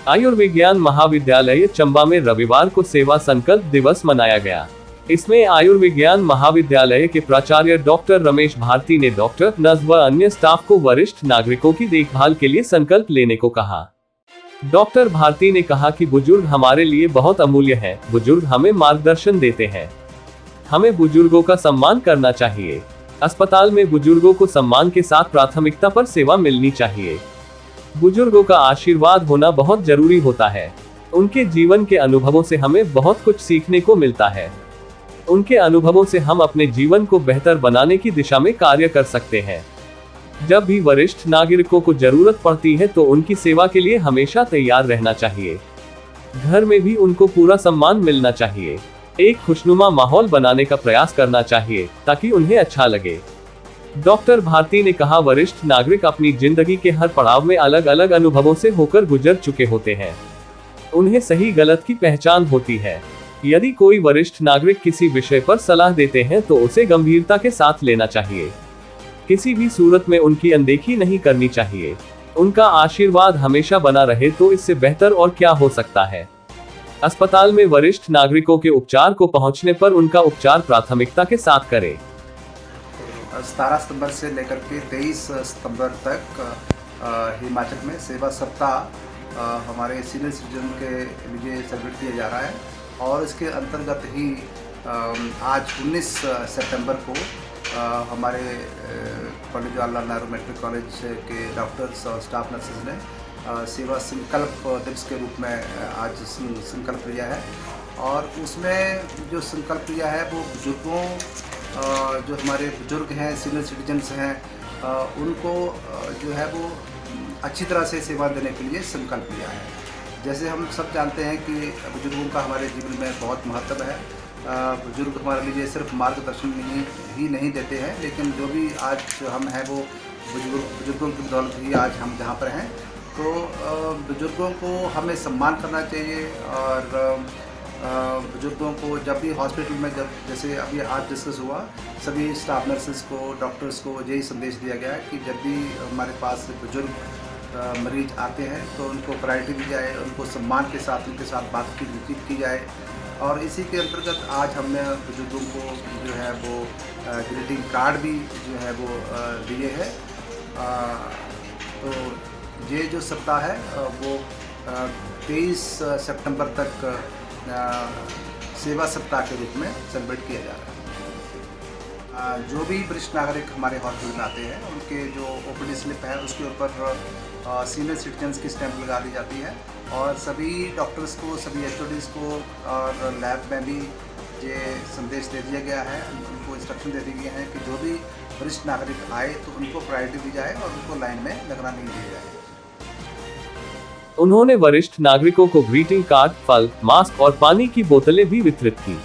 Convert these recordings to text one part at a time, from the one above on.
आयुर्विज्ञान महाविद्यालय चंबा में रविवार को सेवा संकल्प दिवस मनाया गया। इसमें आयुर्विज्ञान महाविद्यालय के प्राचार्य डॉक्टर रमेश भारती ने डॉक्टर, नर्स व अन्य स्टाफ को वरिष्ठ नागरिकों की देखभाल के लिए संकल्प लेने को कहा। डॉक्टर भारती ने कहा कि बुजुर्ग हमारे लिए बहुत अमूल्य हैं। बुजुर्ग हमें मार्गदर्शन देते हैं। हमें बुजुर्गों का सम्मान करना चाहिए। अस्पताल में बुजुर्गों को सम्मान के साथ प्राथमिकता पर सेवा मिलनी चाहिए। बुजुर्गों का आशीर्वाद होना बहुत जरूरी होता है। उनके जीवन के अनुभवों से हमें बहुत कुछ सीखने को मिलता है। उनके अनुभवों से हम अपने जीवन को बेहतर बनाने की दिशा में कार्य कर सकते हैं। जब भी वरिष्ठ नागरिकों को जरूरत पड़ती है तो उनकी सेवा के लिए हमेशा तैयार रहना चाहिए। घर में भी उनको पूरा सम्मान मिलना चाहिए। एक खुशनुमा माहौल बनाने का प्रयास करना चाहिए ताकि उन्हें अच्छा लगे। डॉक्टर भारती ने कहा, वरिष्ठ नागरिक अपनी जिंदगी के हर पड़ाव में अलग अलग अनुभवों से होकर गुजर चुके होते हैं। उन्हें सही गलत की पहचान होती है। यदि कोई वरिष्ठ नागरिक किसी विषय पर सलाह देते हैं तो उसे गंभीरता के साथ लेना चाहिए। किसी भी सूरत में उनकी अनदेखी नहीं करनी चाहिए। उनका आशीर्वाद हमेशा बना रहे तो इससे बेहतर और क्या हो सकता है। अस्पताल में वरिष्ठ नागरिकों के उपचार को पहुंचने पर उनका उपचार प्राथमिकता के साथ करें। 17 सितंबर से लेकर के 23 सितंबर तक हिमाचल में सेवा सप्ताह हमारे सीनियर सिटीजन के लिए सेलिब्रेट किया जा रहा है और इसके अंतर्गत ही आज 19 सितंबर को हमारे पंडित जवाहरलाल नेहरू मेडिकल कॉलेज के डॉक्टर्स और स्टाफ नर्सेज ने सेवा संकल्प दिवस के रूप में आज संकल्प लिया है। और उसमें जो संकल्प लिया है वो बुजुर्गों, जो हमारे बुजुर्ग हैं, सीनियर सिटीजन्स हैं, उनको जो है वो अच्छी तरह से सेवा देने के लिए संकल्प लिया है। जैसे हम सब जानते हैं कि बुजुर्गों का हमारे जीवन में बहुत महत्व है। बुजुर्ग हमारे लिए सिर्फ मार्गदर्शन ही नहीं देते हैं, लेकिन जो भी आज हम हैं वो बुजुर्गों की बदौलत ही आज हम जहाँ पर हैं। तो बुजुर्गों को हमें सम्मान करना चाहिए और बुजुर्गों को जब भी हॉस्पिटल में, जब जैसे अभी आज डिस्कस हुआ, सभी स्टाफ नर्सेस को, डॉक्टर्स को यही संदेश दिया गया है कि जब भी हमारे पास बुजुर्ग मरीज आते हैं तो उनको प्रायोरिटी दी जाए, उनको सम्मान के साथ उनके साथ बातचीत की जाए। और इसी के अंतर्गत आज हमने बुजुर्गों को जो है वो ग्रीटिंग कार्ड भी जो है वो दिए हैं। तो ये जो सप्ताह है वो 23 सितंबर तक सेवा सप्ताह के रूप में सेलिब्रेट किया जा रहा है। जो भी वरिष्ठ नागरिक हमारे हॉस्पिटल में आते हैं उनके जो ओपीडी स्लिप है उसके ऊपर सीनियर सिटीजन्स की स्टैंप लगा दी जाती है और सभी डॉक्टर्स को, सभी एचओडीज़ को और लैब में भी ये संदेश दे दिया गया है, उनको इंस्ट्रक्शन दे दी गई है कि जो भी वरिष्ठ नागरिक आए तो उनको प्रायोरिटी दी जाए और उनको लाइन में लगना नहीं दिया जाए। उन्होंने वरिष्ठ नागरिकों को ग्रीटिंग कार्ड, फल, मास्क और पानी की बोतलें भी वितरित की।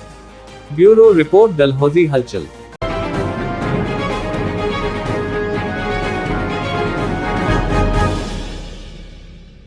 ब्यूरो रिपोर्ट, डलहौजी हलचल।